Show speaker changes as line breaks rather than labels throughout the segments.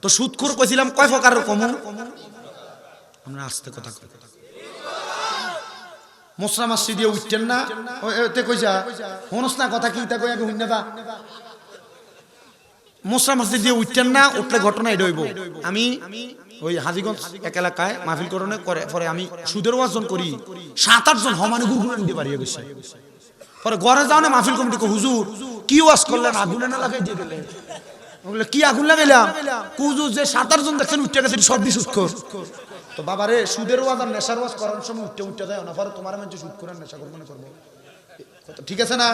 তো সুদখোর কইছিলাম কয় প্রকারের কমু আমরা আস্তে কথা কই মোসরা মাসি দিয়ে উঠতেন না ওতে কইছা হনস না কথা কি তা কই আগে হইনা দা মোসরা মাসি দিয়ে উঠতেন না উঠলে ঘটনা এটা হইব আমি ওই হাজীগঞ্জ এক এলাকায় মাহফিল করনে করে পরে আমি সুদের ওয়াজন করি 7-8 জন হমানে গুরগুরান দিয়ে বাড়িয়ে গেছে পরে ঘরে যাও না মাহফিল কমিটি কো হুজুর কি ওয়াজ করলেন আগুনে না লাগাই দিয়ে গেলেন বলে কি আগুন লাগাইলাম হুজুর যে 7-8 জন দেখছেন উঠতে গেছে সব দি সুদখোর তো বাবা রে সুদের ওয়াজ আর নেশার ওয়াজ করার সময় উঠতে যায় না পরে তোমার মধ্যে সুদ করার নেশা করব না করব ঠিক আছে না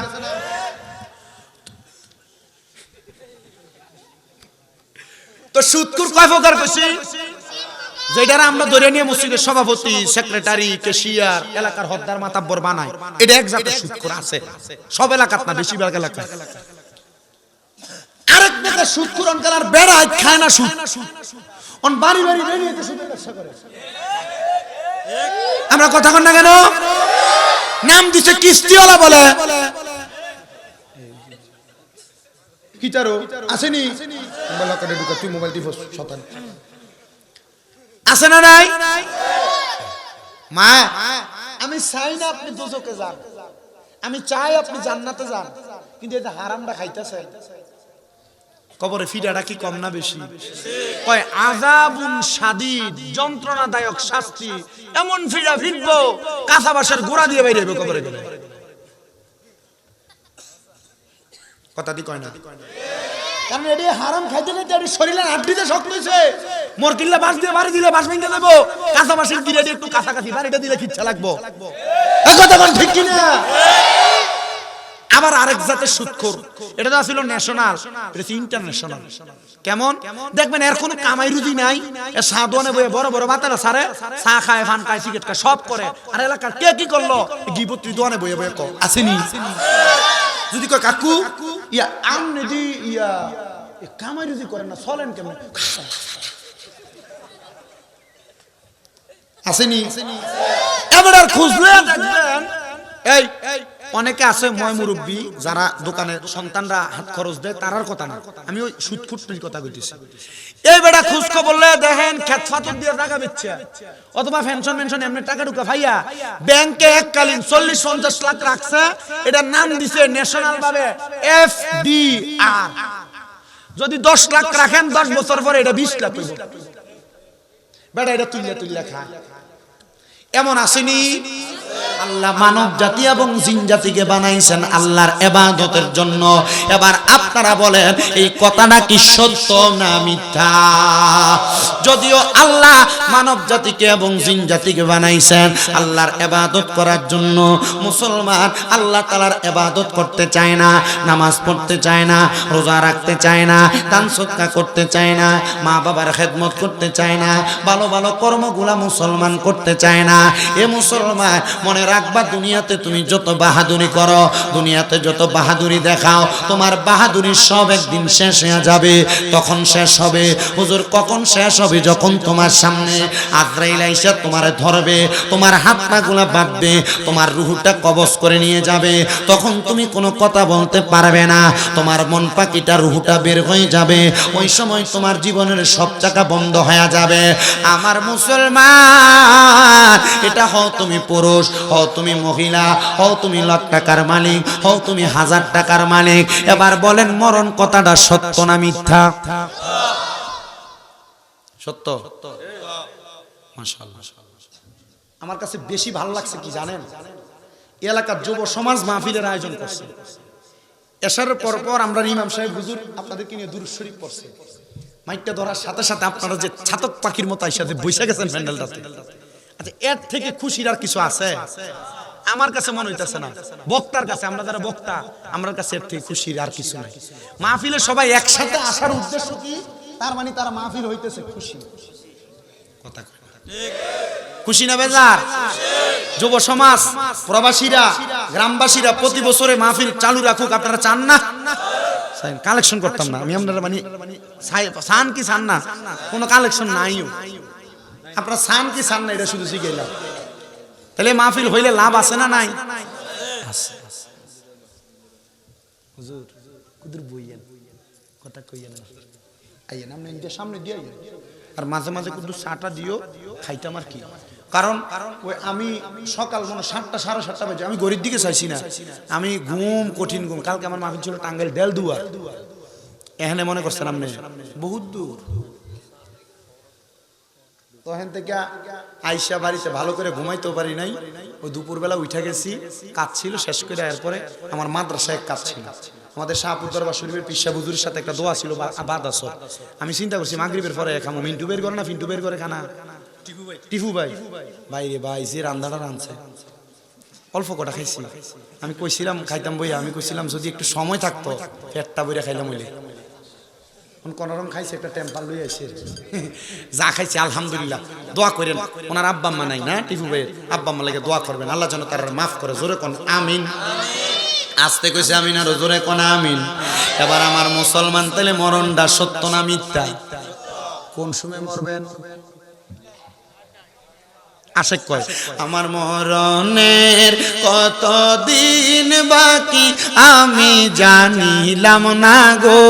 তো সুদখোর কয় প্রকার কইছি যেটারা আমরা ধরে নিয়ে মসজিদের সভাপতি সেক্রেটারি ক্যাশিয়ার এলাকার হদ্দার মাতাব্বর বানায় এটা এক জাতের সুদখোর আছে সব এলাকাত না বেশিরভাগ এলাকায় আরেক নেতা সুদখোর অনকার বেড়ায় খায় না সুদ অন বাড়ি বাড়ি রেডিওতে সুদের ব্যবসা করে আমরা কথা কন না কেন নাম দিছে কিস্তিওয়ালা বলে কিতারো আসেনি মোবাইল কাটে ঢুকা তুই মোবাইল টিপস শতান আছে না নাই মা আমি চাই না আপনি দোজখে যান আমি চাই আপনি জান্নাতে যান কিন্তু এটা হারামটা খাইতেছেন কবরে ফিরাটা কি কম না বেশি কয় আযাবুন শাদীদ যন্ত্রণাদায়ক শাস্তি এমন ফিরা ফিরবো কাঁচা বাঁশের গোড়া দিয়ে বাইরে হবে কবরে গেলে কথা দি কয় না কারণ এডি হারাম খাইতে খাইতে এডি শরীরের হাড্ডিতে শক্ত হইছে মোর কিল্লা বাস দিয়ে বাড়ি দিলে বাস ভেঙে দেব কাঁচা বাঁশের গিরে একটু কাছাকাছি বাড়িটা দিলে খিচ্ছা লাগবো এই কথা কোন ঠিক কি না আবার আরেক জাতের সুদখোর এটা তো ছিল ন্যাশনাল এটা ইন্টারন্যাশনাল কেমন দেখবেন এর কোনো কামাই রুজি নাই এ সাদনে বয়ে বড় বড় মাতারা সারে চা খায় ফান খায় সিগারেট খায় সব করে আর এলাকার কে কি করলো গিবত্রি দোয়ানে বয়ে বয়ে কো আসেনি যদি কয় কাকু ইয়া আমনে দি ইয়া কামাই রুজি করেন না চলেন কেমন আসেনি এবার আর খুঁজলে দেখবেন এই অনেকে আছে ময় মুরব্বী যারা দোকানে সন্তানরা হাত খরচ দেয় তারার কথা না আমি ওই সুদখোরটির কথা কইতেছি এই বেটা খুঁজকো বললে দেখেন খেত ফাতর দিয়ে টাকা বেচছে অথবা পেনশন মেনশন এমনি টাকা ঢুকা ভাইয়া ব্যাংকে এককালীন 40-50 লাখ রাখছে এটার নাম দিছে ন্যাশনাল ভাবে এফডিআর যদি 10 লাখ রাখেন 10 বছর পরে এটা 20 লাখ হইব বেটা এটা তুইলা খায় এমন আসেনি আল্লাহ মানব জাতি এবং জিন জাতিকে বানাইছেন আল্লাহর ইবাদতের জন্য এবার আপনারা বলেন এই কথাটা কি সত্য না মিথ্যা যদিও আল্লাহ মানব জাতিকে এবং জিন জাতিকে বানাইছেন আল্লাহর ইবাদত করার জন্য মুসলমান আল্লাহ তাআলার ইবাদত করতে চায় না নামাজ পড়তে চায় না রোজা রাখতে চায় না দান সদকা করতে চায় না মা বাবার খেদমত করতে চায় না ভালো ভালো কর্মগুলা মুসলমান করতে চায় না এ মুসলমান মনে রাখবা দুনিয়াতে তুমি যত বাহাদুরি করো দুনিয়াতে যত বাহাদুরি দেখাও তোমার বাহাদুরি সব একদিন শেষ হয়ে যাবে তখন শেষ হবে হুজুর কখন শেষ হবে যখন তোমার সামনে আজরাইল আইসা তোমারে ধরবে তোমার হাত পাগুলা বাঁধবে তোমার রূহটা কবজ করে নিয়ে যাবে তখন তুমি কোনো কথা বলতে পারবে না তোমার মন পাখিটা রূহটা বের হয়ে যাবে ওই সময় তোমার জীবনের সব চাকা বন্ধ হয়ে যাবে আমার মুসলমান এটা হও তুমি পুরুষ হও তুমি মহিলা হও তুমি লাখ টাকার মালিক হও তুমি 1000 টাকার মালিক এবার বলেন মরণ কথাটা সত্য না মিথ্যা সত্য মাশাআল্লাহ আমার কাছে বেশি ভালো লাগছে কি জানেন এলাকার যুব সমাজ মাহফিলের আয়োজন করছে এশারের পর আমরা ইমাম সাহেব হুজুর আপনাদেরকে নিয়ে দুরূদ শরীফ পড়ছে মাইকটা ধরার সাথে সাথে আপনারা যে ছাতক পাখির মতো আইসাতে বসে গেছেন প্যান্ডেলটাতে আচ্ছা এর থেকে খুশির আর কিছু আছে আমার কাছে মনে হইতাছে না বক্তার কাছে আমরা যারা বক্তা আমার কাছে এর থেকে খুশির আর কিছু নাই মাহফিলে সবাই একসাথে আসার উদ্দেশ্য কি তার মানে তারা মাহফিল হইতেছে খুশি কথা ঠিক খুশি না বেজার যুব সমাজ প্রবাসীরা গ্রামবাসীরা প্রতি বছরে মাহফিল চালু রাখুক আপনারা চান না কালেকশন করতাম না আমি আপনারা মানে চান কি চান না কোনো কালেকশন নাইও আপনারা চান কি চান না এটা শুধু শিখাইলাম তাহলে মাহফিল হইলে লাভ আছে না নাই আছে হুজুর কুদুর বইয়েন কথা কইয়েন না আইয়ে না ইন্ডিয়ার সামনে দিয়ে আইয়ে আর মাঝে মাঝে কিন্তু চাটা দিও খাইতাম আর কি কারণ ওই আমি সকাল মনে 7টা 7:30 বাজে আমি গরির দিকে চাইছি না আমি ঘুম কঠিন ঘুম কালকে আমার মাহফিল ছিল টাঙ্গাইল দেলদুয়ার এখানে মনে করছেন আপনি বহুত দূর তো এখান থেকে আইসা বাড়িতে ভালো করে ঘুমাইতেও পারি নাই ওই দুপুরবেলা উঠে গেছি কাজ ছিল শেষ করে এরপরে আমার মাদ্রাসায় কাজ ছিল আমাদের শাহপুর দরবার শরীফের পিসা হুজুরের সাথে একটা দোয়া ছিল বাদ আসর আমি চিন্তা করছি মাগরিবের পরে খামো মিন্টু বের করে না পিন্টু বের করে খানা টিফু ভাই ভাই রে ভাই যে রান্নাটা রাঁধছে অল্প কটা খাইছি আমি কইছিলাম খাইতাম বই আমি কইছিলাম যদি একটু সময় থাকতো পেটটা বইরা খাইলাম হইলে কোনরকম খাইছে একটা টেম্পার লই আইছে যা খাইছে আলহামদুলিল্লাহ দোয়া করেন ওনার আব্বা আম্মা নাই না টিফু ভাইয়ের আব্বা আম্মা লাগে দোয়া করবেন আল্লাহ যেন তার মাফ করে জোরে কোন আমিন আস্তে কইছে আমিন আর জোরে কোন আমিন এবার আমার মুসলমান তাহলে মরণটা সত্য না মিথ্যা কোন সময় মরবেন আশেক কয় আমার মরণের কত দিন বাকি আমি জানিলাম না গো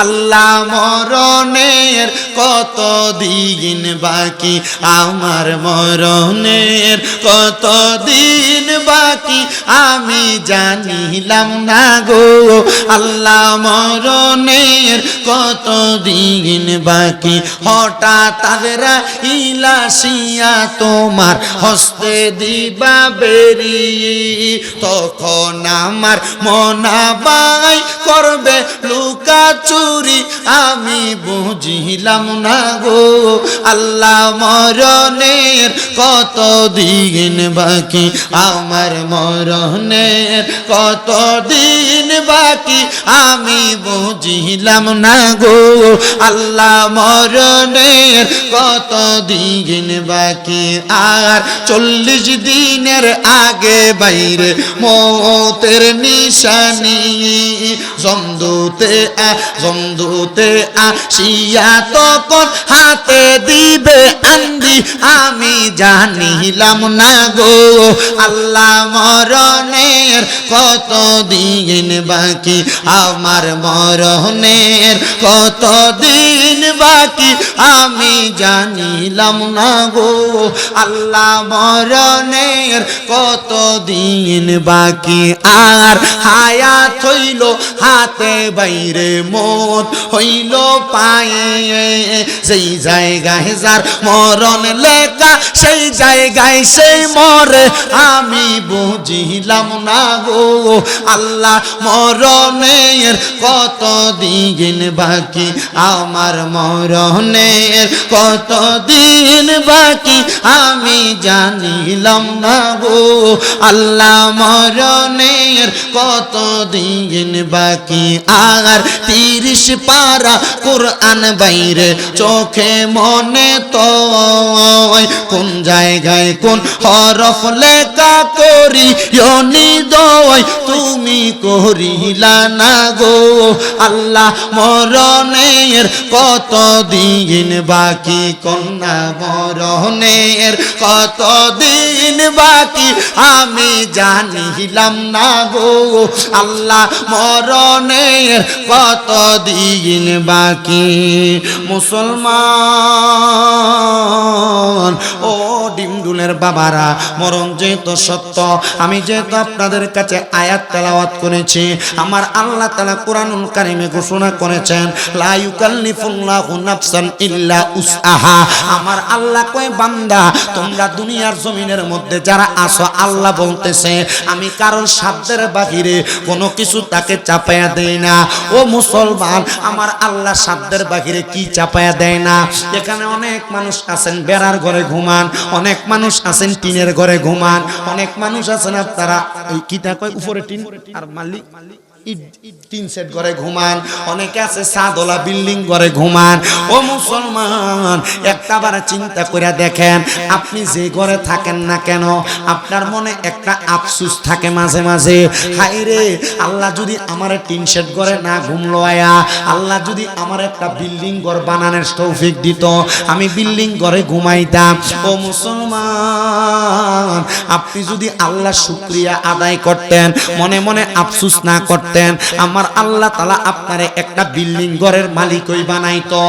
আল্লাহ মরণের কত দিন বাকি আমার মরণের কত দিন বাকি আমি জানিলাম না গো আল্লাহ মরণের কত দিন বাকি হঠাৎ তাদেরা ইলাসিয়া তোমার হস্তে দিবা বেরি তখন আমার মনাবাই করবে লুকা চুরি আমি বুঝিলাম না গো আল্লাহ মরণের কত দিন বাকি আমার মরণের কত দিন বাকি আমি বুঝিলাম না গো আল্লাহ মরণের কত দিন বাকি আর 40 দিনের আগে বাইরে মৌতের নিশানি জমদুতে আসিয়া তখন হাতে দিবে আন্দি আমি জানিলাম না গো আল্লাহ মরণের কত দিন বাকি আমার মরণের কত দিন বাকি আমি জানিলাম না গো আল্লাহ মরণের কত দিন বাকি আর হায়াত হইল হাতে বাইরে মত হইল পায়ে সেই জায়গায় যার মরণ লেখা সেই জায়গায় সেই মরে আমি বুঝিলাম না গো আল্লাহ মরণের কত দিন বাকি আমার মরণের কত দিন বাকি আমি জানিলাম না গো আল্লাহ মরণের কত দিন বাকি আর 30 পারা কোরআন বাইরে চোখে মনে তো কোন জায়গায় কোন হরফ লেখা করি নিদয় তুমি করিলা না গো আল্লাহ মরণের কত দিন বাকি কন্যা মরণের কত দিন বাকি আমি জানিলাম না গো আল্লাহ মরণের কত দিন বাকি মুসলমান ও ডিমডুলের বাবারা মরণ যেহেতু সত্য আমি যেহেতু আপনাদের কাছে আয়াত তেলাওয়াত করেছি আমার আল্লাহ তাআলা কোরআনুল কারীমে ঘোষণা করেছেন লা ইউকাল্লিফুল্লাহু নাফসান ইল্লা উসআহা আমার আল্লাহ কয় বান্দা তোমরা দুনিয়ার জমিনের মধ্যে যারা আসো আল্লাহ বলতেছে আমি কারোর সাধ্যের বাহিরে কোনো কিছু তাকে চাপায়া দেই না ও মুসলমান আমার আল্লাহ সাধ্যের বাহিরে কি চাপায়া দেয় না এখানে অনেক মানুষ আছেন বেড়ার ঘরে ঘুমান অনেক মানুষ আছেন টিনের ঘরে ঘুমান অনেক মানুষ আছেন আপনারা এই কিটা কয় উপরে টিন আর মালিক টিন সেট ঘরে ঘুমান অনেকে আছে সাদওয়ালা বিল্ডিং ঘরে ঘুমান ও মুসলমান একটাবার চিন্তা করে দেখেন আপনি যে ঘরে থাকেন না কেন আপনার মনে একটা আফসোস থাকে মাঝে মাঝে হায় রে আল্লাহ যদি আমার টিন সেট ঘরে না ঘুমলো আয়া আল্লাহ যদি আমার একটা বিল্ডিং ঘর বানানোর তৌফিক দিত আমি বিল্ডিং ঘরে ঘুমাইতাম ও মুসলমান আপনি যদি আল্লাহ শুকরিয়া আদায় করতেন মনে মনে আফসোস না করতেন করতেন আমার আল্লাহ তাআলা আপনারে একটা বিল্ডিং ঘরের মালিকই বানাইতো।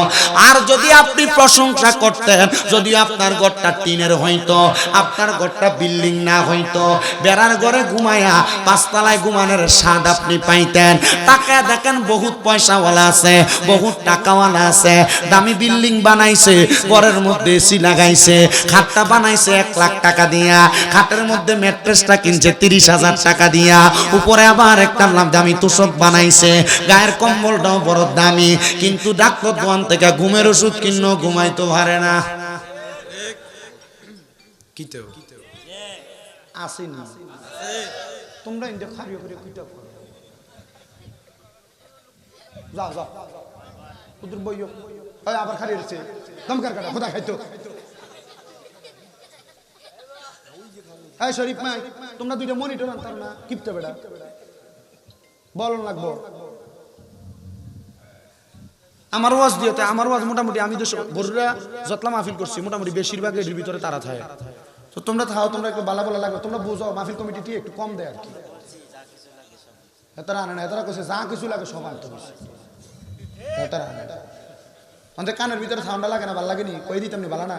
আর যদি আপনি প্রশংসা করতেন, যদি আপনার ঘরটা টিনের হইতো, আপনার ঘরটা বিল্ডিং না হইতো, বেড়ার ঘরে ঘুমায়া পাঁচতলায় ঘুমানোর স্বাদ আপনি পাইতেন। টাকা দেখেন বহুত পয়সাওয়ালা আছে, বহুত টাকাওয়ালা আছে, দামি বিল্ডিং বানাইছে, ঘরের মধ্যে এসি লাগাইছে, খাটটা বানাইছে 1 লাখ টাকা দিয়া, খাটের মধ্যে ম্যাট্রেসটা কিনছে 30,000 টাকা দিয়া, উপরে আবার একটা দামি তোষক বানাইছে, গায়ের কম্বলটাও বড় দামি, কিন্তু ডাক্তার দোকান থেকে ঘুমের ওষুধ কিনো ঘুমাইতে পারে না। কিতেও আসেনি তোমরা ইন্দে খারিও করে কিতাব করো, যাও যাও ওদের বইও ওই আবার খালি রয়েছে দমকার কাটা খোদা খাইতো। এই শরীফ মাই তোমরা দুইটা মনিটর আনতার না কিপতে বেড়া বলন লাগবো। আমার ওয়াজ দিওতে, আমার ওয়াজ মোটামুটি আমি তো বড়রা যতলা মাহফিল করছি মোটামুটি বেশিরভাগ এর ভিতরে তারা থাকে। তো তোমরা থাও, তোমরা একটু বালা বালা লাগবে, তোমরা বুঝাও মাহফিল কমিটি একটু কম দেয় আর কি। এতারা আনে না, এতারা কইছে যা কিছু লাগে সব আনতে বসে, এতারা আনে না। আমাদের কানের ভিতরে ঠান্ডা লাগে না, ভালো লাগেনি, কই দিতাম নি ভালো না।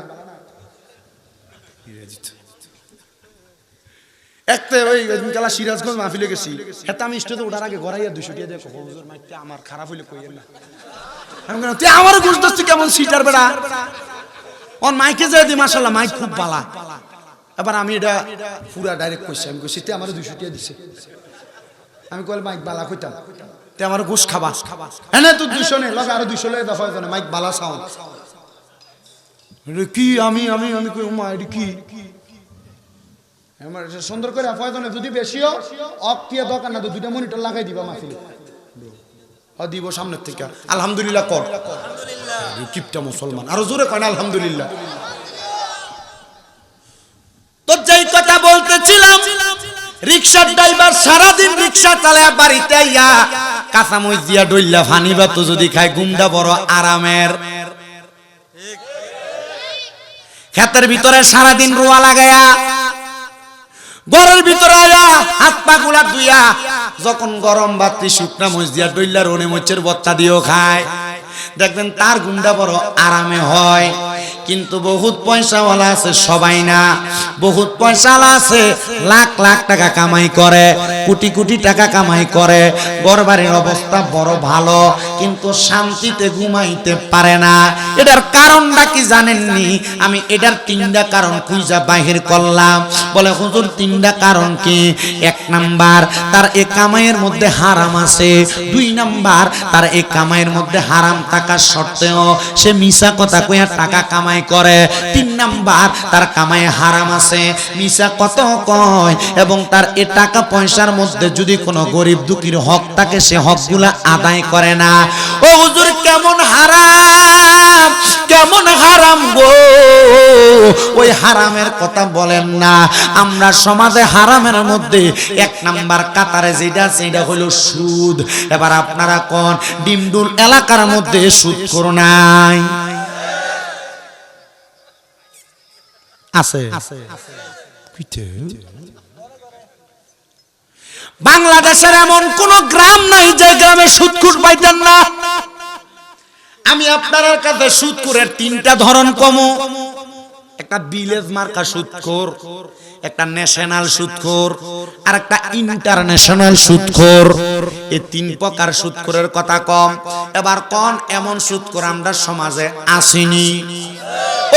একটা ওই কালা সিরাজগঞ্জ মাহফিলে গেছি, হেতা আমি স্টেজে ওঠার আগে গড়াইয়া 200 টাকা দিয়ে হুজুর মাইকটা আমার খারাপ হইলে কইয়েন না। আমি কেন তুই আমারও ঘুষ দিচ্ছি কেমন সিটার বেড়া, ওর মাইকে যায় দি মাশাআল্লাহ মাইক খুব বালা। এবার আমি এটা পুরা ডাইরেক্ট কইছি, আমি কইছি তে আমারও 200 টাকা দিছে। আমি কইল মাইক বালা কইতাম, তে আমার ঘুষ খাবা এনে তুই 200 নে লগে আরো 200 লয়ে দফা হইতো না, মাইক বালা সাউন্ড কি আমি আমি আমি কই মা এটা কি আমার সুন্দর করে আফায়তনে যদি বেশিও অক্তিয়া দরকার না, তো দুইটা মনিটর লাগাই দিবা মাহফিলে দিব সামনের থেকে। আলহামদুলিল্লাহ কর, আলহামদুলিল্লাহ কিপটা মুসলমান আরো জোরে কয় না আলহামদুলিল্লাহ। তো যেই কথা বলতেছিলাম, রিকশার ড্রাইভার সারাদিন রিকশা চালায় বাড়িতে আইয়া কাঁচামরিচ দিয়া ডইল্লা ফানি বা তো যদি খায় গুমটা বড় আরামের। ক্ষেতের ভিতরে সারাদিন রোয়া লাগায়া ঘরের ভিতরে আয়া হাত পা গুলা ধুইয়া যখন গরম বাতি শুকনা মরিচ দিয়া ডইল্লা রনে মরিচের বত্তা দিয়েও খায়, দেখবেন তার গুমটা বড় আরামে হয়। কিন্তু বহুত পয়সাওয়ালা আছে, সবাই না, বহুত পয়সাওয়ালা আছে, লাখ লাখ টাকা কামাই করে, কোটি কোটি টাকা কামাই করে, ঘরবাড়ির অবস্থা বড় ভালো, কিন্তু শান্তিতে ঘুমাইতে পারে না। এটার কারণটা কি জানেননি? আমি এটার 3টা কারণ খুঁজা বাহির করলাম। বলে হুজুর 3টা কারণ কি? 1 নাম্বার, তার এই কামাইয়ের মধ্যে হারাম আছে। 2 নাম্বার, তার এই কামাইয়ের মধ্যে হারাম থাকা সত্ত্বেও সে মিছা কথা কইয়া টাকা কামাই করে। 3 নাম্বার, তার কামাই হারাম আছে, মিছা কত কয়, এবং তার এ টাকা পয়সার মধ্যে যদি কোনো গরিব দুঃখীর হক থাকে সে হকগুলা আদায় করে না। ও হুজুর কেমন হারাম, কেমন হারাম গো, ওই হারামের কথা বলেন না। আমরা সমাজে হারামের মধ্যে 1 নাম্বার কাতারে যেটা সেটা হলো সুদ। এবার আপনারা কোন ডিমডুল এলাকার মধ্যে সুদ করো নাই? আছে বাংলাদেশের এমন কোন গ্রাম নাই যে গ্রামে সুদখোর পাইতেন না। আমি আপনার কাছে সুদখোরের 3টা ধরন কমু। একটা ভিলেজ মার্কা সুদখোর, একটা ন্যাশনাল সুদখোর, আর একটা ইন্টারন্যাশনাল সুদখোর। এই 3 প্রকার সুদখোরের কথা কম। এবার কোন এমন সুদখোর আমরা সমাজে আসেনি?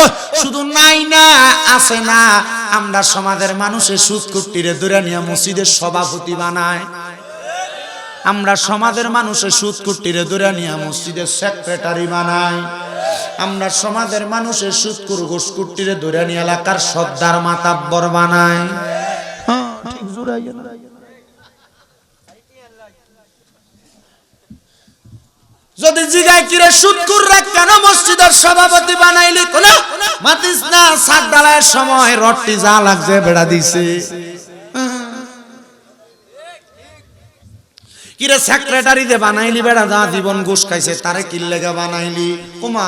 ও শুধু নাই না, আছে না। আমরা সমাজের মানুষের সুদখোরটিরে ধরে নিয়ে মসজিদের সভাপতি বানায়। আমরা সমাজের মানুষের সুদখোরটিরে ধরে নিয়ে মসজিদের সেক্রেটারি বানাই। আমরা সমাজের মানুষের সুদখোর ঘুষখোরটিরে ধরে নিয়ে এলাকার সর্দার মাতাব্বর বানাই। ঠিক জোরাইয়া না। যদি জিগায় কিরে সুদখোররা কেন মসজিদের সভাপতি বানাইলি, কোনা মাতিস না, সাত ডালায়ের সময় রটি যা লাগছে বেড়া দিছে। কিরে সেক্রেটারি দে বানাইলি, বেড়া যা জীবন ঘুষ খাইছে তারে কি লাগা বানাইলি? কুমা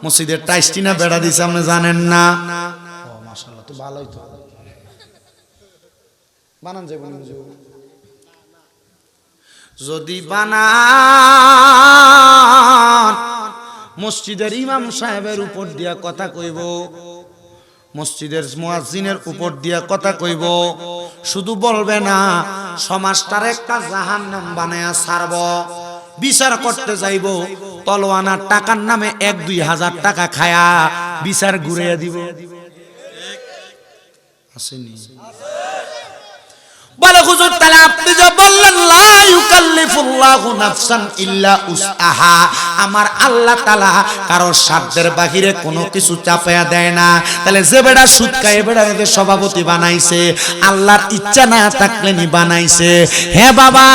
মসজিদের টাইসটি না বেড়া দিছে আপনি জানেন না? ও মাশাআল্লাহ, তো ভালোই তো বানান যাবে। যদি বানান মসজিদের ইমাম সাহেবের উপর দিয়া কথা কইব, মসজিদের মুয়াজ্জিনের উপর দিয়া কথা কইব, শুধু বলবে না সমাজটার একটা জাহান্নাম বানায়া ছাড়ব। বিচার করতে যাইব, তলোয়ানা টাকার নামে 1-2 হাজার টাকা খায়া বিচার ঘুরিয়ে দিব। আসেনি? বলে হুজুর তাহলে আপনি যে বললেন লা ইউকাল্লিফুল্লাহু নাফসান ইল্লা উসআহা, আমার আল্লাহ তাআলা কারো সাধ্যের বাহিরে কোনো কিছু চাপায়া দেয় না, তাহলে যে বেড়া সুদ খায় বেড়াকে সভাপতি বানাইছে আল্লাহর ইচ্ছা না থাকলে নি বানাইছে। হে বাবা,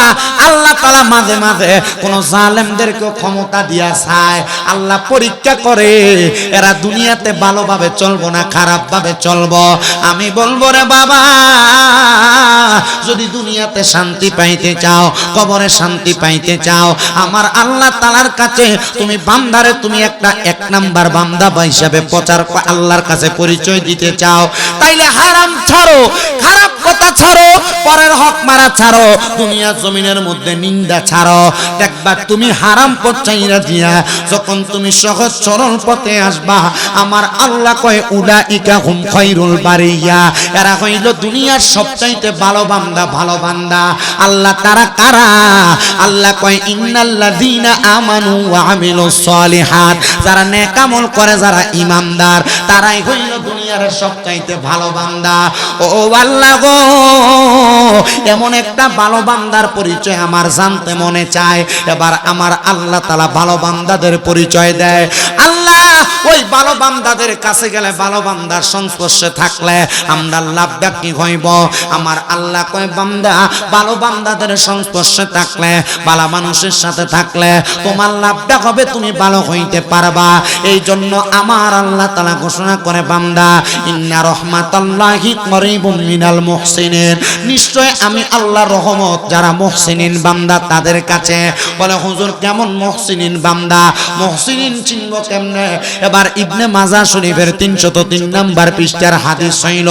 আল্লাহ তাআলা মাঝে মাঝে কোন জালেমদেরকে ক্ষমতা দিয়া চায়, আল্লাহ পরীক্ষা করে এরা দুনিয়াতে ভালোভাবে চলবো না খারাপ ভাবে চলবো। আমি বলবো রে বাবা, যদি দুনিয়াতে শান্তি পাইতে চাও, কবরে শান্তি পাইতে চাও, আমার আল্লাহ তাআলার কাছে তুমি বান্দারে তুমি একটা 1 নাম্বার বান্দা হিসাবে প্রচার আল্লাহর কাছে পরিচয় দিতে চাও, তাইলে হারাম ছাড়ো, খারাপ কথা ছাড়ো, পরের হক মারা ছাড়ো, দুনিয়া জমিনের মধ্যে নিন্দা ছাড়ো। দেখবা তুমি হারাম পথ চাইরা দিয়া যখন তুমি সহজ সরল পথে আসবা, আমার আল্লাহ কয় উলাইকা হুম খায়রুল বারিয়া, এরা হইল দুনিয়ার সবচাইতে ভালো বান্দা, ভালো বান্দা। আল্লাহ তারা কারা? আল্লাহ কয় ইন্নাল্লাযীনা আমানু ওয়া আমিলুস সলিহাত, যারা নেক আমল করে, যারা ঈমানদার, তারাই হইল দুনিয়ার সবচাইতে ভালো বান্দা। ও আল্লাহ গো, এমন একটা ভালো বান্দার পরিচয় আমার জানতে মনে চায়। এবার আমার আল্লাহ তাআলা ভালো বান্দাদের পরিচয় দেয়। আল্লাহ ওই ভালো বান্দাদের কাছে গেলে, ভালো বান্দার সংস্পর্শে থাকলে আমরা লাভটা কি হইব? আমার আল্লাহ কয় বান্দা, ভালো বান্দাদের সংস্পর্শে থাকলে, ভালো মানুষের সাথে থাকলে তোমার লাভটা হবে, তুমি ভালো হইতে পারবা। এই জন্য আমার আল্লাহ তাআলা ঘোষণা করে, বান্দা ইন্না রাহমাতাল্লাহি করিবুম মিনাল মুহসিনিন, নিশ্চয় আমি আল্লাহর রহমত যারা মুহসিনিন বান্দা তাদের কাছে। বলে হুজুর কেমন মুহসিনিন বান্দা? মুহসিনিন চিনব কেমনে? এবার ইবনে মাজাহ শরীফের 303 নম্বর পৃষ্ঠার হাদিস হইল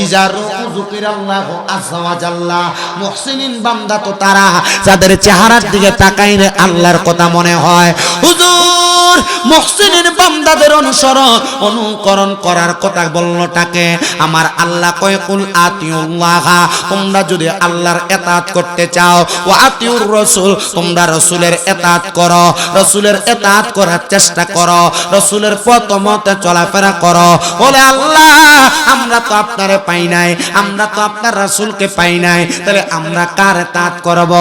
ইজারু যুকিরাল্লাহু আযজা ওয়া জাল্লা, মুহসিনিন বান্দা তো তারা যাদের চেহারার দিকে তাকাইলে আল্লাহর কথা মনে হয়। হুজুর মুহসিনিন বান্দাদের অনুকরণ করার কথা বললোটাকে আমার আল্লাহ কয় কুল আতিউল্লাহ, তোমরা যদি আল্লাহর ইতাআত করতে চাও, ওয়া আতিউর রাসূল, তোমরা রাসূলের ইতাআত করো, রাসূলের ইতাআত করার চেষ্টা করো, রাসূলের পথ মতে চলাফেরা করো। বলে আল্লাহ আমরা তো আপনারে পাই নাই, আমরা তো আপনার রাসূলকে পাই নাই, তাহলে আমরা কার ইতাআত করব?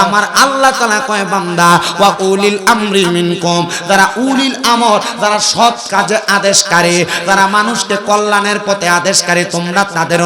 আমার আল্লাহ তাআলা কয় বান্দা ওয়া উলিল আমরি মিনকুম, যারা উলিল আমর, যারা সৎ কাজে আদেশকারী, যারা মানুষকে কল্যাণের পথে আদেশকারী, তোমরা তাদের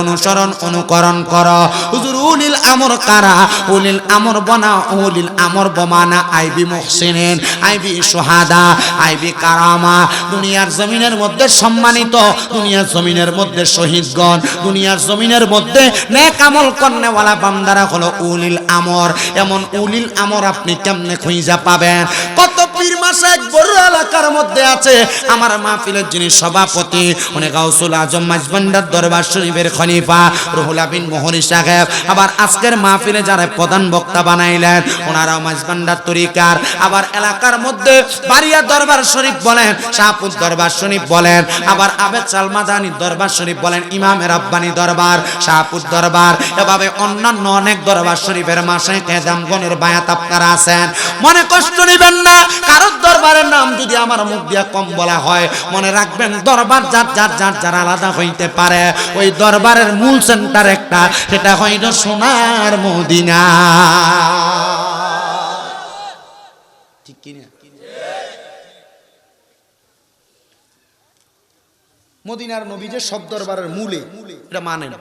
অনুকরণ করো। হুজুর উলিল আমর কারা? উলিল আমর বনা, উলিল আমর বমানা আইবি মুহসিনিন, আইবি শুহাদা, আইবি কারামা। দুনিয়ার জমিনের মধ্যে সম্মানিত, দুনিয়ার জমিনের মধ্যে শহীদগণ, দুনিয়ার জমিনের মধ্যে নেক আমল করনেওয়ালা বান্দারা হলো উলিল আমর। এমন উলিল আমর আপনি কেমনে খুঁজে পাবেন? কত পীর মাশায়েখ বড় এলাকার মধ্যে আছে। আমার মাহফিলের যিনি সভাপতি, উনি গাউসুল আজম মাঝবান্ডার দরবার শরীফের খলিফা রুহুল আমিন মোহরি সাহেব। আবার আজকের মাহফিলে যারা প্রধান বক্তা বানাইলেন ওনারাও মাঝবান্ডার তরিকার। আবার এলাকার মধ্যে বাড়িয়া দরবার শরীফ বলেন, শাহপুর দরবার শরীফ বলেন, আবার আবেদ সালমাদানি দরবার শরীফ বলেন, ইমামে রাব্বানি দরবার, শাহপুর দরবার, এভাবে অন্যান্য অনেক দরবার শরীফের মাশায়েখ এজামগণের বায়াত আপনারা আছেন। মনে কষ্ট নেবেন না, কারোর দরবারের নাম যদি আমার মুখ দিয়া কম বলা হয়, মনে রাখবেন দরবার যার আলাদা হইতে পারে। ওই দরবারের মূল সেন্টার একটা, সেটা হইল সোনার মদিনা। ঠিক কি না? মদিনার নবী যে সব দরবারের মূলে, এটা মানে না।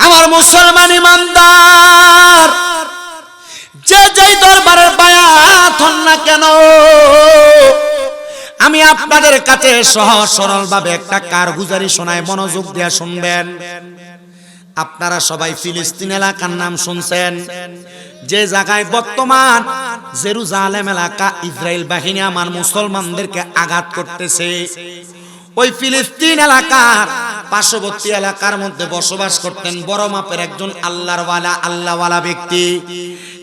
আমার মুসলমান ইমানদার, যে যেই দরবারের বায়াত হন না কেন, আমি আপনাদের কাছে সহজ সরল ভাবে একটা কারগুজারি শোনায়, মনোযোগ দিয়ে শুনবেন। আপনারা সবাই ফিলিস্তিন এলাকার নাম শুনছেন, যে জায়গায় বর্তমান জেরুজালেম এলাকা ইসরায়েল বাহিনী আমার মুসলমানদেরকে আঘাত করতেছে। ওই ফিলিস্তিন এলাকার পার্শ্ববর্তী এলাকার মধ্যে বসবাস করতেন বড় মাপের একজন আল্লাহওয়ালা ব্যক্তি।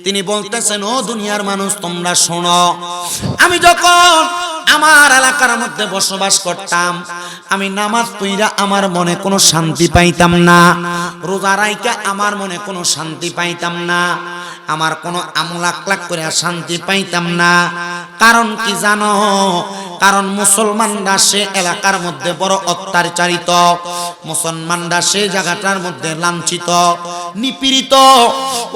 তিনি বলতেছেন, ও দুনিয়ার মানুষ তোমরা শোনো, আমি যখন আমার এলাকার মধ্যে বসবাস করতাম, আমি নামাজ পড়া আমার মনে কোনো শান্তি পাইতাম না, রোজা রাইখা আমার মনে কোনো শান্তি পাইতাম না, আমার কোনো আমল আখলাক করে শান্তি পাইতাম না। কারণ কি জানো? কারণ মুসলমানরা সে এলাকার মধ্যে বড় অত্যাচারিত, মুসলমানরা সে জায়গাটার মধ্যে লাঞ্ছিত, নিপীড়িত।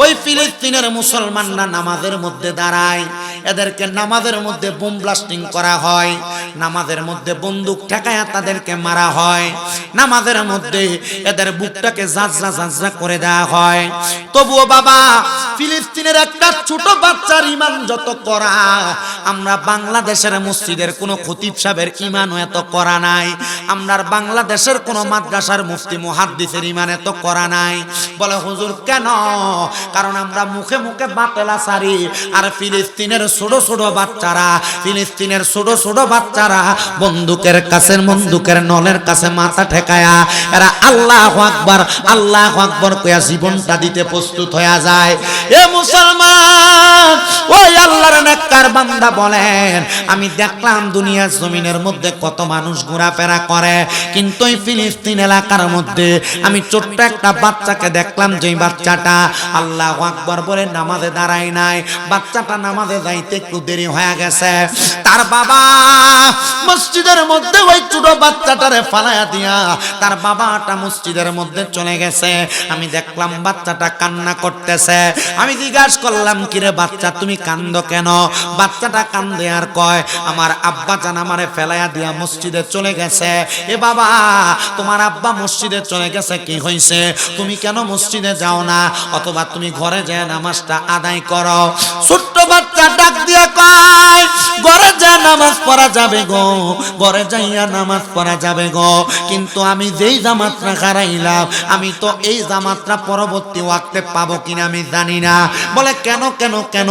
ওই ফিলিস্তিনের মুসলমানরা নামাজের মধ্যে দাঁড়ায়, এদেরকে নামাজের মধ্যে বোম ব্লাস্টিং করা হয়, নামাজের মধ্যে বন্দুক ঠেকায়া তাদেরকে মারা হয়, নামাজের মধ্যে এদের বুকটাকে জাজা জাজা করে দেওয়া হয়। তবুও বাবা, ফিলিস্তিনের একটা ছোট বাচ্চার ঈমান যত করা, আমরা বাংলাদেশের মসজিদের কোন খতিব সাহেবের ঈমানও এত করা নাই, আমরা বাংলাদেশের কোন মাদ্রাসার মুফতি মুহাদ্দিসের ঈমান এত করা নাই। বলে হুজুর কেন? কারণ আমরা মুখে মুখে বাতেলা সারি, আর ফিলিস্তিনের ছোট ছোট বাচ্চারা, ফিলিস্তিনের ছোট ছোট বাচ্চারা বন্দুকের কাছে, বন্দুকের নলের কাছে মাথা ঠেকায়া এরা আল্লাহু আকবার আল্লাহু আকবার কইয়া জীবনটা দিতে প্রস্তুত হয়ে যায়। এ মুসলমান, ওই আল্লাহর নেককার বান্দা বলেন, আমি দেখলাম দুনিয়ার জমিনের মধ্যে কত মানুষ ঘোরাফেরা করে, কিন্তু এই ফিলিস্তিন এলাকার মধ্যে আমি ছোট্ট একটা বাচ্চাকে দেখলাম, যে বাচ্চাটা আল্লাহু আকবার বলে নামাজে দাঁড়ায় নাই, বাচ্চাটা নামাজে যাইতে একটু দেরি হয়ে গেছে। তার বাবা মসজিদের মধ্যে ওই ছোট বাচ্চাটারে ফালায়া দিয়া তার বাবাটা মসজিদের মধ্যে চলে গেছে। আমি দেখলাম বাচ্চাটা কান্না করতেছে। আমি জিজ্ঞাসা করলাম, কিরে বাচ্চা তুমি কান্দো কেন? বাচ্চাটা কান্দে আর কয়, আমার আব্বা জান আমারে ফেলায়া দিয়া মসজিদে চলে গেছে। এ বাবা, তোমার আব্বা মসজিদে চলে গেছে, কি হইছে? তুমি কেন মসজিদে যাও না? অথবা তুমি ঘরে যায় নামাজটা আদায় করো। ছোট্ট বাচ্চা ডাক দিয়া কয়, ঘরে যা নামাজ পড়া যাবে গো, ঘরে যাইয়া নামাজ পড়া যাবে গো, কিন্তু আমি যেই জামাতটা হারাইলাম, আমি তো এই জামাতটা পরবর্তী ওয়াক্তে পাবো কিনা আমি জানি না। বলে কেন কেন কেন?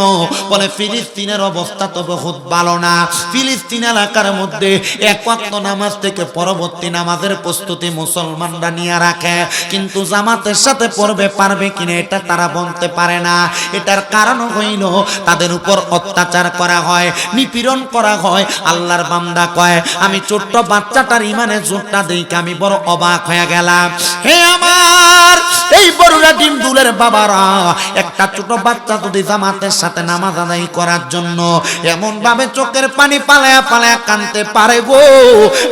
বলে ফিলিস্তিনের অবস্থা তো বহুত ভালো না। ফিলিস্তিন এলাকার মধ্যে এক ওয়াক্ত নামাজ থেকে পরবর্তী নামাজের প্রস্তুতি মুসলমানরা নিয়ে রাখে, কিন্তু জামাতের সাথে পড়বে পারবে কিনা এটা তারা বলতে পারে না। এটার কারণ হইল তাদের উপর অত্যাচার করা হয়, নিপীড়ন করা হয়। আল্লাহর বান্দা কয়, আমি ছোট্ট বাচ্চাটার ঈমানের জোরটা দেখে আমি বড় অবাক হয়ে গেলাম। হে আমার এই বড়রা ডিম দুলের বাবারা, একটা ছোট বাচ্চা যদি জামাতের সাথে নামাজ আদায় করার জন্য এমন ভাবে চোখের পানি পালায়া পালায়া কাঁদতে পারে গো,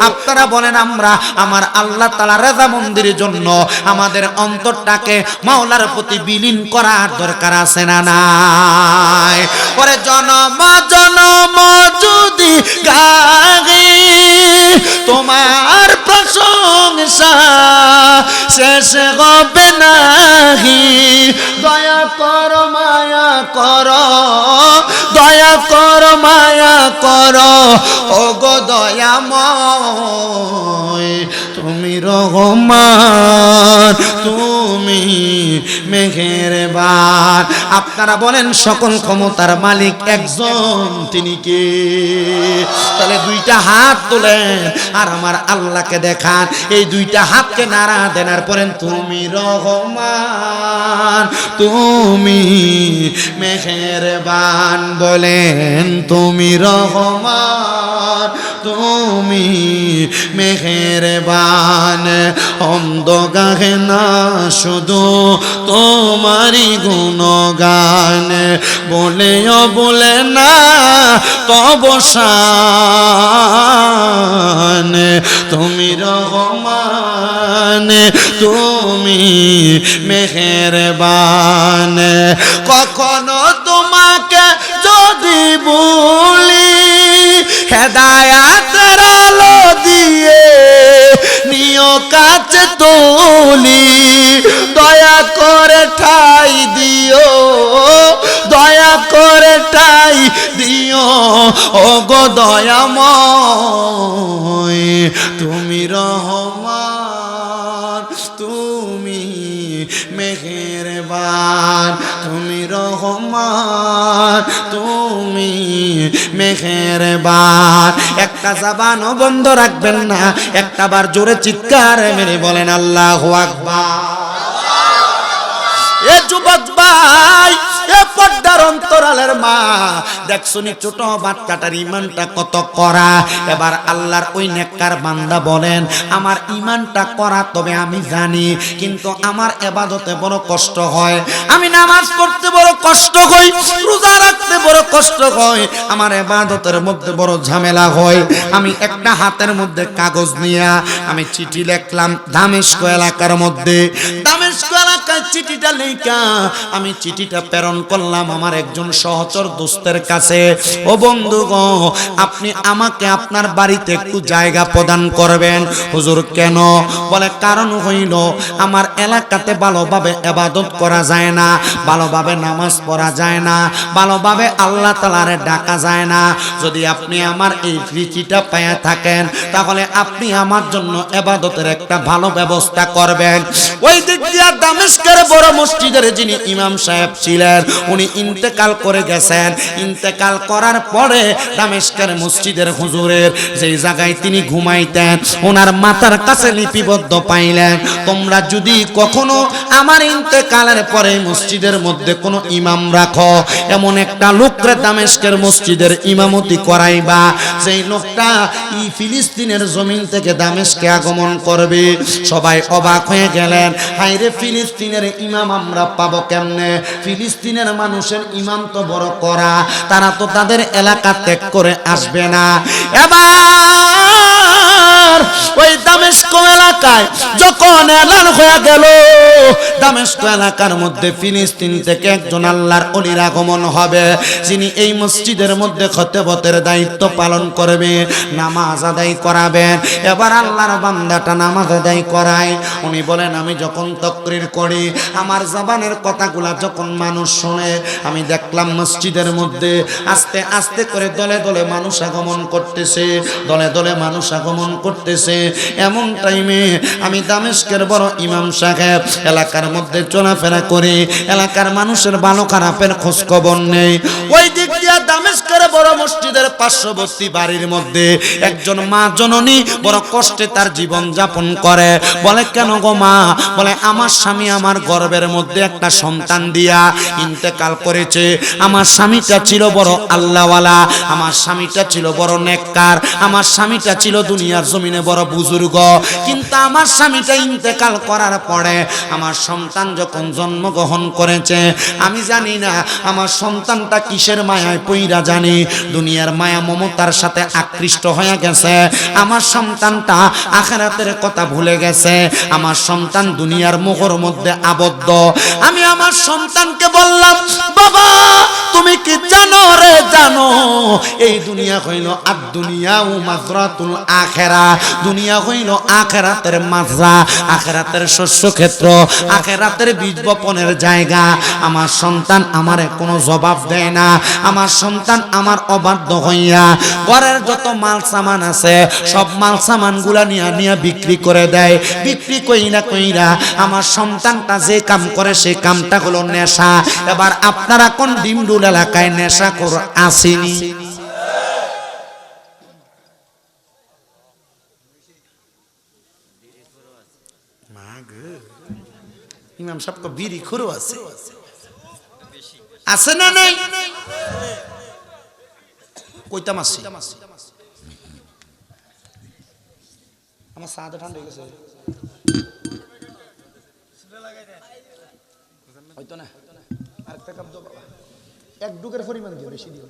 আপনারা বলেন আমরা আমার আল্লাহ তাআলা রাজা মন্দিরের জন্য আমাদের অন্তরটাকে মাওলার প্রতি বিলীন করার দরকার আছে না নাই? পরে জনম জনম যদি গাই তোমার প্রশংসা শেষ হবে নাহি, দয়া কর মায়া কর, দয়া কর মায়া কর, ও গো দয়াময় তুমি রহমান, তুমি মেহেরবান। আপনারা বলেন সকল ক্ষমতার মালিক একজন, তিনি কে? তাহলে দুইটা হাত তোলেন আর আমার আল্লাহকে দেখান, এই দুইটা হাতকে নাড়া দেন আর পড়েন, তুমি রহমান, তুমি মেহেরবান। বলেন তুমি রহমান, তুমি মেহেরবান। অন্ধ গাহে না শুধু তোমারই গুণগান, বলেও বলে না তব শান। তুমি রহমান, তুমি মেহেরবান। কখনো তোমাকে যদি বলি হেদায়াতের আলো দিয়ে নিও কাছে তুলি, দয়া করে ঠাই দিও, দয়া করে ঠাই দিও, ও গো দয়াময় তুমি রহমান, তুমি মেহেরবান। তুমি রহমান, তুমি মেহেরবান। একটা জবানও বন্ধ রাখবেন না, একটা বার জোরে চিৎকার মেরে বলেন আল্লাহু আকবার। এ যুবক ভাই, এ পর্দার অন্তরালের মা, দেখছনি ছোট বাচ্চাটার ইমানটা কত কড়া। এবার আল্লাহর ওই নেককার বান্দা বলেন, আমার ইমানটা কড়া তবে আমি জানি, কিন্তু আমার ইবাদতে বড় কষ্ট হয়, আমি নামাজ পড়তে বড় কষ্ট হয়, রোজা রাখতে বড় কষ্ট হয়, আমার ইবাদতের মধ্যে বড় ঝামেলা হয়। আমি একটা হাতের মধ্যে কাগজ নিয়ে আমি চিঠি লিখলাম দামেস্ক এলাকার মধ্যে। দামেস্ক এলাকায় চিঠিটা লেখা আমি চিঠিটা প্রেরণ করলাম আমার একজন সহচর দোস্তের কাছে। ও বন্ধু গো, আপনি আমাকে আপনার বাড়িতে একটু জায়গা প্রদান করবেন। হুজুর কেন? বলে কারণ হইল আমার এলাকাতে ভালোভাবে ইবাদত করা যায় না, ভালোভাবে নামাজ পড়া যায় না, ভালোভাবে আল্লাহ তাআলারে ডাকা যায় না। যদি আপনি আমার এই চিঠিটা পেয়ে থাকেন তাহলে আপনি আমার জন্য ইবাদতের একটা ভালো ব্যবস্থা করবেন। ওই দিক দিয়ে দামেস্কের বড় মসজিদের যিনি ইমাম সাহেব ছিলেন উনি ইন্তেকাল করে গেছেন। ইন্তেকাল করার পরে দামেস্কের মসজিদের হুজুরের যেই জায়গায় তিনি ঘুমাইতেন ওনার মাথার কাছে লিপিবদ্ধ পাইলেন, তোমরা যদি কখনো আমার ইন্তেকালের পরে মসজিদের মধ্যে কোনো ইমাম রাখো, এমন একটা লোককে দামেস্কের মসজিদের ইমামতি করাইবা, সেই লোকটা ফিলিস্তিনের জমিন থেকে দামেস্কে আগমন করবে। সবাই অবাক হয়ে গেলেন, হায়রে ফিলিস্তিনের ইমাম আমরা পাবো কেমনে? ফিলিস্তিনের মানুষের ইমাম তো বড় করা, তারা তো তাদের এলাকা ত্যাগ করে আসবে না। এবার ওই দামেস্ক এলাকায় যখন এলান হয়ে গেল দামেস্ক এলাকার মধ্যে ফিলিস্তিন থেকে একজন আল্লাহর ওলির আগমন হবে, যিনি এই মসজিদের মধ্যে খতবতের দায়িত্ব পালন করবে, নামাজ আদায় করাবেন। এবার আল্লাহর বান্দাটা নামাজ আদায় করায়। উনি বলেন, আমি যখন তাকরীর করি, আমার জবানের কথাগুলা যখন মানুষ শুনে, আমি দেখলাম মসজিদের মধ্যে আস্তে আস্তে করে দলে দলে মানুষ আগমন করতেছে, দলে দলে মানুষ আগমন করতেছে। এমন টাইমে আমি দামেস্কের বড় ইমাম সাহেব এলাকার মধ্যে চলাফেরা করি, এলাকার মানুষের ভালো খারাপের খোঁজ খবর নেই। ওই দিক দিয়ে দামেস্কের বড় মসজিদের পার্শ্ববর্তী বাড়ির মধ্যে একজন মা জননী বড় কষ্টে তার জীবন যাপন করে। বলে, কেন গো মা? বলে, আমার স্বামী আমার গর্ভের মধ্যে একটা সন্তান দিয়া ইন্তেকাল করেছে। আমার স্বামীটা ছিল বড় আল্লাহওয়ালা, আমার স্বামীটা ছিল বড় নেককার, আমার স্বামীটা ছিল দুনিয়ার জমিনে বড় বুজুর্গ, কিন্তু আমার স্বামীটা ইন্তেকাল করার পরে আমার সন্তান যখন জন্মগ্রহণ করেছে, আমি জানি না আমার সন্তানটা কিসের মায়ায় পইরা জানি দুনিয়ার মায়া মমতার সাথে আকৃষ্ট হয়ে গেছে। আমার সন্তানটা আখিরাতের কথা ভুলে গেছে, আমার সন্তান দুনিয়ার মোহর মধ্যে আবদ্ধ। আমি আমার সন্তানকে বললাম, বাবা তুমি কি জানো রে? জানো এই দুনিয়া হইল আর দুনিয়া ও মাজরাতুল আখিরা, দুনিয়া হইল আখিরাতের মাজরা, আখিরাতের শস্য ক্ষেত্র, আখিরাতের বীজ বপনের জায়গা। আমার সন্তান আমারে কোনো জবাব দেয় না, আমার সন্তান আমার অবাধ্য হইয়া ঘরের যত মাল সামান আছে সব মাল সামান গুলা নিয়ে বিক্রি করে দেয়। বিক্রি কইরা কইরা আমার সন্তানটা যে কাম করে সেই কামটা হলো নেশা। এবার আপনারা কোন ডিমডুল এলাকায় নেশা করে আসেনি? ইমাম সাহেব তো বিড়ি খুরো আছে, আছে না নাই? কইতাম আসি আমার সাদা ঠান্ডা হয়ে গেছে হয়তো না। আরেকটা কাপ দাও বাবা, এক ডুকের পরিমাণ দিও, বেশি দিও।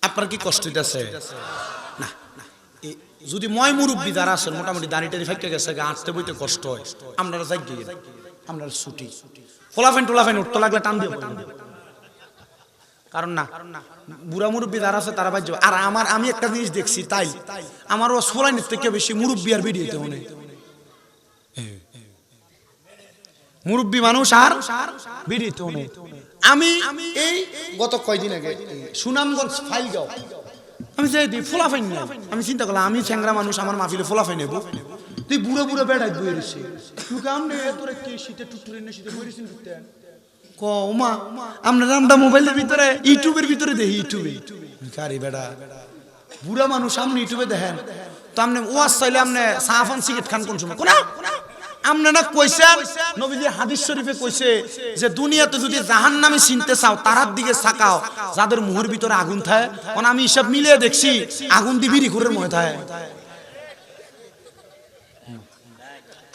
আপনার কি কষ্ট হইতেছে? না যদি ময় মুরব্বী যারা আছেন মোটামুটি দাঁড়িয়ে ফাইকে গেছে, হাঁটতে বইতে কষ্ট হয়, আপনারা যাই গিয়ে আপনার ছুটি ফোলাফেন টোলাফেন উঠতে লাগলে টান দিয়ে, কারণ না বুড়া মুরব্বী যারা আছে তারা বাজবে। আর আমি একটা জিনিস দেখছি, তাই আমার ও সোলাইনের থেকে বেশি মুরব্বী আর ভিডিওতে মনে মুরব্বী মানুষ আর ভিডিওতে মনে। আমি এই গত কয়দিন আগে সুনামগঞ্জ ফাইলগাঁও আমি যাই দিই ফোলাফাইন নিয়ে, আমি চিন্তা করলাম আমি চ্যাংরা মানুষ, আমার মাহফিলে ফোলাফাইন নেবো, তুই বুড়ো বুড়ো বেড়াই বই রয়েছে, তুই কাম নেই তোর কি শীতে টুকটুরি শীতে বই রয়েছেন ওমা আপনার আমরা মোবাইলের ভিতরে ইউটিউবের ভিতরে দেখি ইউটিউবে কারি বেড়া বুড়া মানুষ সামনে ইউটিউবে দেখেন তো আপনি ওয়াজ চাইলে আপনি সাহাফান সিগারেট খান কোন সময় কোনা আপনারা কইছেন নবীজি হাদিস শরীফে কইছে যে দুনিয়াতে যদি জাহান্নামে চিনতে চাও তারার দিকে তাকাও যাদের মুহের ভিতরে আগুন থাকে কারণ আমি সব মিলিয়ে দেখছি আগুন দি বিড়ি করে মনে থাকে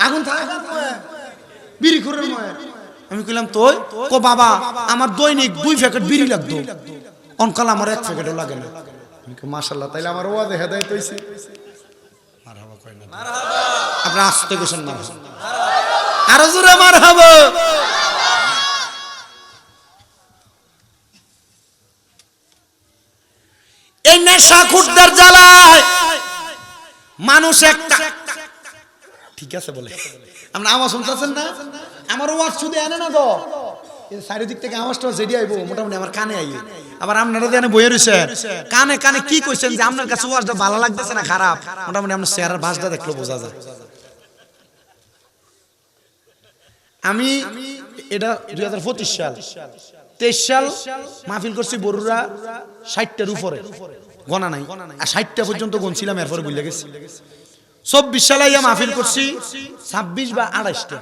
আগুন থাকে বিড়ি করে মনে আমি কইলাম তুই কো বাবা আমার দৈনিক 2 প্যাকেট বিড়ি লাগতো অনকাল আমার 1 প্যাকেটও লাগে না আমি কই মাশাআল্লাহ তাইলে আমার ওয়াজে হেদায়েত হইছে মারহাবা কই না মারহাবা আপনি আসতে গেছেন না আরো জোরে মারহাবা এই নেশাখোরদের জ্বালায় মানুষ একটা ঠিক আছে বলে আপনি আওয়াজ শুনতেছেন না আমার ওয়াজ শুধু এনে না তো চারিদিক থেকে আওয়াজটা জেডি আইবো মোটামুটি আমার কানে আইবে আবার আপনারা জানে বইয়ে রয়েছে কানে কানে কি কইছেন যে আপনার কাছে ওয়াজটা ভালো লাগতেছে না খারাপ মোটামুটি আপনার চেহারার ভাষটা দেখলে বোঝা যায় আমি এটা 2025 সাল 23 সাল মাহফিল করছি বড়ুরা 60টার উপরে গণা নাই আর 60টা পর্যন্ত গুনছিলাম এরপরে ভুলে গেছি 24 সালে ইয়া মাহফিল করছি 26 বা 28টা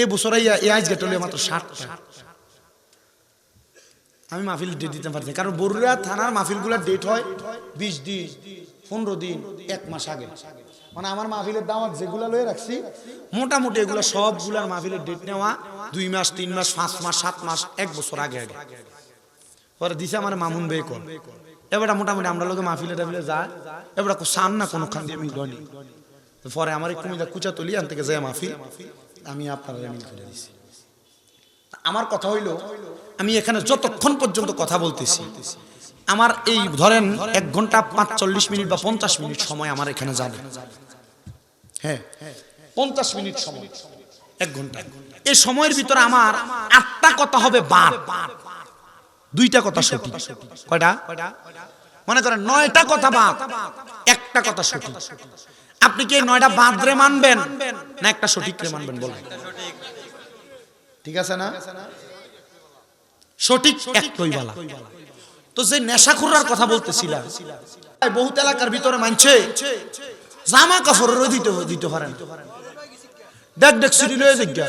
এই বছর এই আজ গেটলে মাত্র 60টা আমি মাহফিল ডেট দিতে পারছি কারণ বড়ুরা থানার মাহফিলগুলোর ডেট হয় 20 দিন 15 দিন 1 মাস আগে মানে আমার মাহফিলের দাওয়াত যেগুলা লয়ে রাখছি মোটামুটি এগুলো সবগুলার মাহফিলের ডেট নেওয়া 2 মাস 3 মাস 5 মাস 7 মাস 1 বছর আগে আগে পরে দিছে আমার মামুন ভাই কোন এবারে মোটামুটি আমরা লোকে মাহফিলে টাফিলে যায় এবারে সান না কোনখান দিয়ে আমি গনি তো পরে আমার কুমিল্লা কুচাতলি আন থেকে যায় মাহফিল আমি আপনাদের মিল করে দিছি আমার কথা হইলো আমি এখানে যতক্ষণ পর্যন্ত কথা বলতেছি আমার এই ধরেন 1 ঘন্টা 45 মিনিট বা 50 মিনিট সময় আমার এখানে যাবে হ্যাঁ 50 মিনিট সময় 1 ঘন্টা এই সময়ের ভিতরে আমার 8টা কথা হবে বাদ 2টা কথা সঠিক কয়টা মনে করেন 9টা কথা বাদ 1টা কথা সঠিক আপনি কি 9টা বাদ রে মানবেন না একটা সঠিক রে মানবেন বলেন ঠিক আছে না সঠিক একটাই বলা তো যে নেশাখোররার কথা বলতেছিলাম বহুত এলাকার ভিতরে মানছে জামা কাপড়েরও দিতে পারেন দেখ দেখ চুরি লয়ে জিজ্ঞা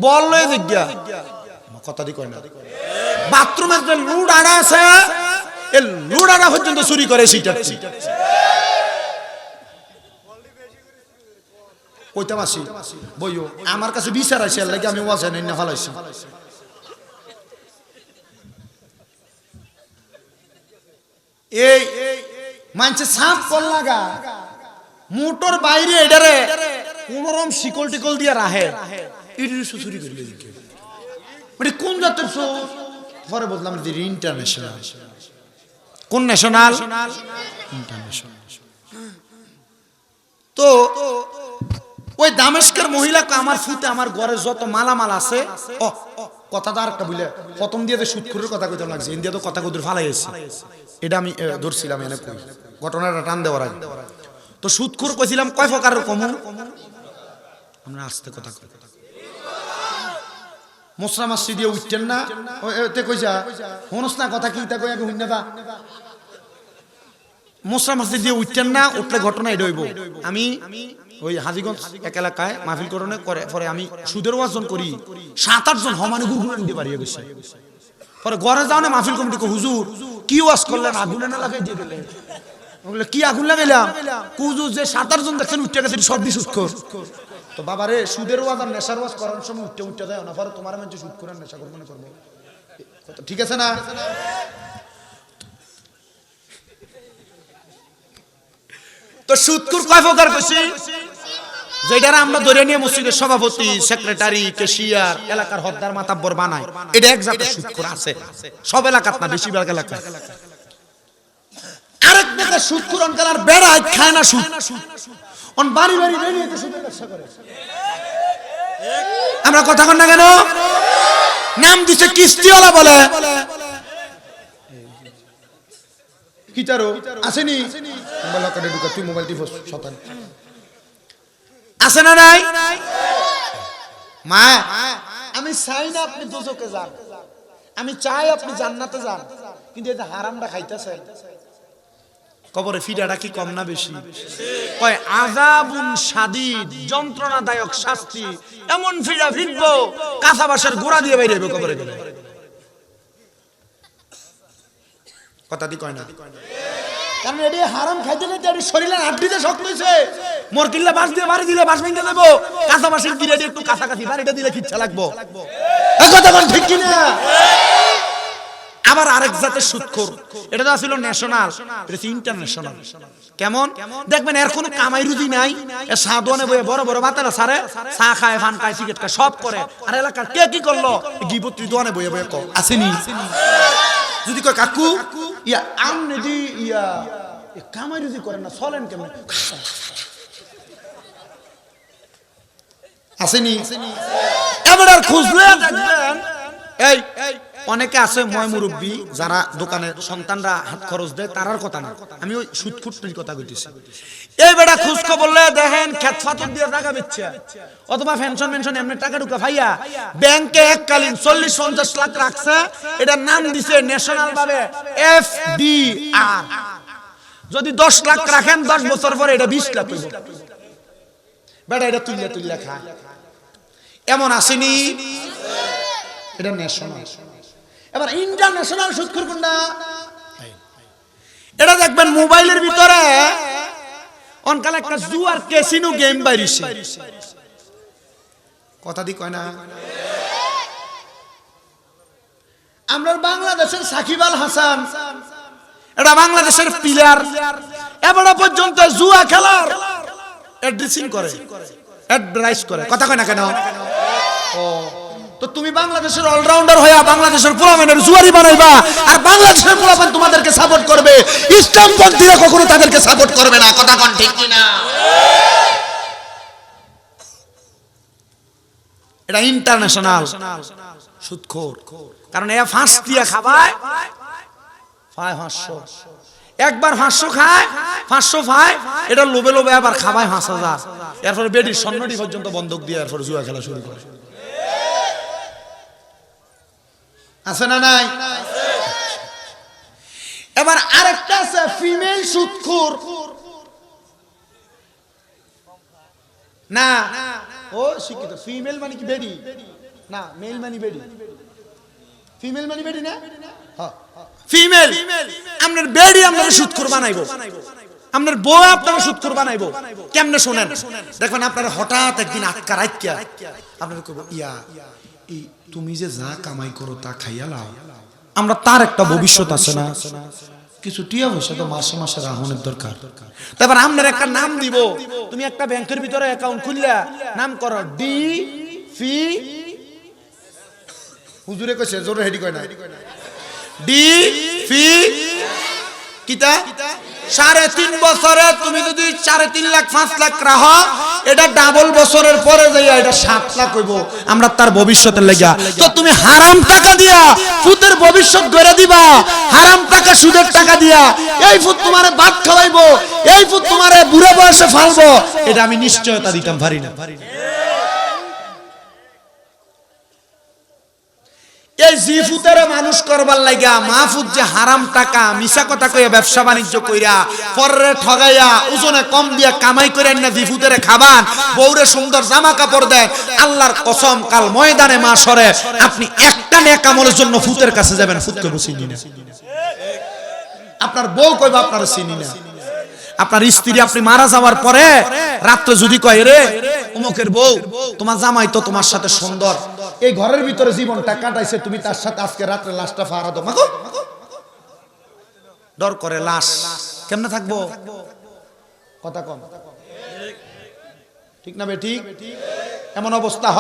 বল লয়ে জিজ্ঞা কথা দি কয় না বাথরুমের যে লুড আড়া আছে এই লুড আড়া পর্যন্ত চুরি করে সিটাচ্ছি কইতাম আসি বইও আমার কাছে বিচার আছে লাগে আমি ওয়াজ নাই না ফলাইছি এই মানছে সাপ কল লাগা মোটর বাইরে এডারে কোনরকম শিকল টিকল দিয়া রাহে ইডি চুরি করলে মানে কোন জাতের চোর পরে বললাম যে ইন্টারন্যাশনাল কোন ন্যাশনাল ইন্টারন্যাশনাল তো ওই দামেস্কের মহিলাকে আমার ফুতে আমার ঘরে যত মালামাল আছে ও কথা তো আরেকটা বুঝলে প্রথম দিয়ে সুদখোরের কথা কইতে লাগছে ইন্ডিয়া তো কথা কইতে ফালাইছি এটা আমি ধরছিলাম এনে কই ঘটনাটা টান দেওয়ার আগে তো সুদখোর কইছিলাম কয় প্রকারের কম আমরা আস্তে কথা কই মোসরা মাসি দিয়ে উঠতেন না তে কইছা হনস না কথা কি তা কই আগে হইনা বা মোসরা মাসি দিয়ে উঠতেন না উঠলে ঘটনা এটা হইব আমি ওই হাজীগঞ্জ এক এলাকায় মাহফিল করনে করে পরে আমি সুদের ওয়াজন করি 7-8 জন হমানে গুরগুরান দিয়ে পারিয়ে গেছে পরে ঘরে যাও না মাহফিল কমিটি কো হুজুর কি ওয়াজ করলেন আগুনে না লাগাই দিয়ে গেলেন বলে কি আগুন লাগাইলাম হুজুর যে 7-8 জন দেখছেন উঠতে গেছে সব দি সুদখোর তো বাবা রে সুদের ওয়াজ আর নেশার ওয়াজ করার সময় উঠতে যায় না পরে তোমার মধ্যে সুদ করে নেশা করব না করব ঠিক আছে না তো সুদখোর কয় প্রকার কইছি যেটারা আমরা ধরে নিয়ে মসজিদের সভাপতি সেক্রেটারি ক্যাশিয়ার এলাকার হদ্দার মাতাব্বর বানায় এটা এক জাতের সুদখোর আছে সব এলাকাত না বেশিরভাগ এলাকায় আরেক প্রকার সুদখোর অনকালার বেড়া খায় না সুদ অন বাড়ি বাড়ি বেরিয়ে সুদের ব্যবসা করে আমরা কথা কন না কেন নাম দিছে কিস্তিওয়ালা বলে কিটারো আসেনি মোবাইল লকারে ঢুকা তুই মোবাইল টিপস শতান আছে না নাই মা আমি আমি চাই না আপনি দোজখে যান, আমি চাই আপনি জান্নাতে যান, কিন্তু এটা হারামটা খাইতেছেন। কবরে ফিরাটা কি কম না বেশি? কয় আযাবুন শাদীদ, যন্ত্রণাদায়ক শাস্তি, এমন ফিরা ফিরবো কাঁচা বাঁশের গোড়া দিয়ে বাইরে হবে কবরে গেলে। কথা দি কয় না? কারণ এটি হারাম খাইতে খাইতে এটি শরীরের হাড্ডিতে শক্ত হয়েছে। মরকিল্লা বাঁশ দিয়ে বাড়ি দিলে বাঁশ ভেঙে দেবো, কাঁচা বাঁশের গিরেটি একটু কাছাকাছি বাড়িটা দিলে খিচ্ছা লাগবো। কথা বল ঠিক কিনা? আবার আরেক জাতের সুদখোর, এটা তো ছিল ন্যাশনাল, এটা ইন্টারন্যাশনাল। কেমন দেখবেন, এর কোনো কামাই রুজি নাই, এর সাদোয়ানে বয়ে বড় বড় বাতারা সারে, চা খায়, ফান খায়, সিগারেট খায়, সব করে। আর এলাকার কে কি করলো গিবত্রি দোয়ানে বয়ে বয়ে কও আসেনি। যদি কয় কাকু ইয়া আমনে দি ইয়া কামাই রুজি করেন না, চলেন কেমন আসেনি। এবার আর খুঁজলে দেখবেন এই অনেকে আছে ময় মুরব্বী যারা দোকানের সন্তানরা হাত খরচ দেয়, তারার কথা না, আমি ওই সুদখুটনির কথা কইতেছি। এই বেটা খুঁজ খবরলে দেখেন খেত ফাতর দিয়ে টাকা দিচ্ছে, অথবা পেনশন মেনশন এমনি টাকা ঢুকা ভাইয়া ব্যাংকে এককালীন 40-50 লাখ রাখছে, এটার নাম দিছে ন্যাশনাল ভাবে FDR। যদি 10 লাখ রাখেন 10 বছর পরে এটা 20 লাখ হইব। বেটা এটা তুইলা তুইলা খায়, এমন আসেনি? এটা ন্যাশনাল। এবার ইন্টারন্যাশনাল সুদখোর কোনটা? এটা দেখবেন মোবাইলের ভিতরে অনকাল একটা জুয়ার ক্যাসিনো গেম বাইরিছে। কথা দি কয় না? আমরা বাংলাদেশের সাকিব আল হাসান, এটা বাংলাদেশের প্লেয়ার, এবারে পর্যন্ত জুয়া খেলার অ্যাড্রেসিং করে, অ্যাডভাইস করে। কথা কয় না কেন? ও তো তুমি বাংলাদেশের অলরাউন্ডার হইয়া বাংলাদেশের পোলাপানের জুয়ারি বানাইবা, আর বাংলাদেশের পোলাপান তোমাদেরকে সাপোর্ট করবে, ইসলামপন্থীরা কখনো তাদেরকে সাপোর্ট করবে না। কথা কোন ঠিক কিনা? এটা ইন্টারন্যাশনাল সুদখোর। কারণ এ ফাঁস দিয়া খাবায় 500, একবার 500 খায়, 500 পায়, এটা লোভে লোভে আবার খাবায় 5000, এরপরে বেডির স্বর্ণটি পর্যন্ত বন্ধক দিয়ে এরপরে জুয়া খেলা শুরু করে। আছে না নাই? এবার আরেকটা আছে ফিমেল সুদখোর। না ও শিক্ষিত, ফিমেল মানে কি বেডি না, মেল মানে বেডি, ফিমেল মানে বেডি না, হ্যাঁ ফিমেল। আপনার বেডি আপনার সুদখোর বানাইবো, আপনার বউ আপনার সুদখোর বানাইবো। কেমনে শুনেন, দেখবেন আপনার হঠাৎ একদিন আটকা রাখিয়া আপনার কইব ইয়া তুমি যে যা কামাই করো তা খাইয়া লাও, আমরা তার একটা ভবিষ্যৎ আছে না, কিছু টিয়া পয়সা তো মাসে মাসে রাহনের দরকার। তারপর আপনার একটা নাম দিব, তুমি একটা ব্যাংকের ভিতরে অ্যাকাউন্ট খুললা নাম করো ডি ফি, হুজুরে কইছে জোরে হেডি কয় না, ডি ফি কিতা 3.5 বছরে তুমি যদি 3.5 লাখ 5 লাখ রাখো, এটা ডাবল বছরের পরে যাইয়া এটা 7 লাখ হইব, আমরা তার ভবিষ্যতের লাগিয়া। তো তুমি হারাম টাকা দিয়া ফুতের ভবিষ্যৎ গড়ে দিবা, হারাম টাকা সুদের টাকা দিয়া এই ফুত তোমারে ভাত খাওয়াইবো, এই ফুত তোমারে বুড়া বয়সে ফালবো, এটা আমি নিশ্চয়তা দিতাম পারি না। এই জিফুতের মানুষ করবার লাগিয়া মাহফুজ যে হারাম টাকা মিছা কথা কইয়া ব্যবসা বাণিজ্য কইরা পরে ঠগাইয়া ওজনে কম দিয়া কামাই কইরা না জিফুতের খাবান, বউরে সুন্দর জামা কাপড় দেয়, আল্লাহর কসম কাল ময়দানে মাশরে আপনি একটা নেক আমলের জন্য ফুতের কাছে যাবেন, ফুতকে চিনি না, আপনার বউ কইবা আপনার চিনি না, আপনার স্ত্রী আপনি মারা যাওয়ার পরে রাত্রে যদি কয় রে অমুকের বউ তোমার জামাই তো তোমার সাথে সুন্দর, এই ঘরের ভিতরে জীবনটা কাটাইছে, তুমি তার সাথে আজকে রাত্রে লাশটা ফাড়া দাও, মাগো ডর করে লাশ কেমনে থাকবো? কথা কম ঠিক না বে ঠিক? এমন অবস্থা হয়।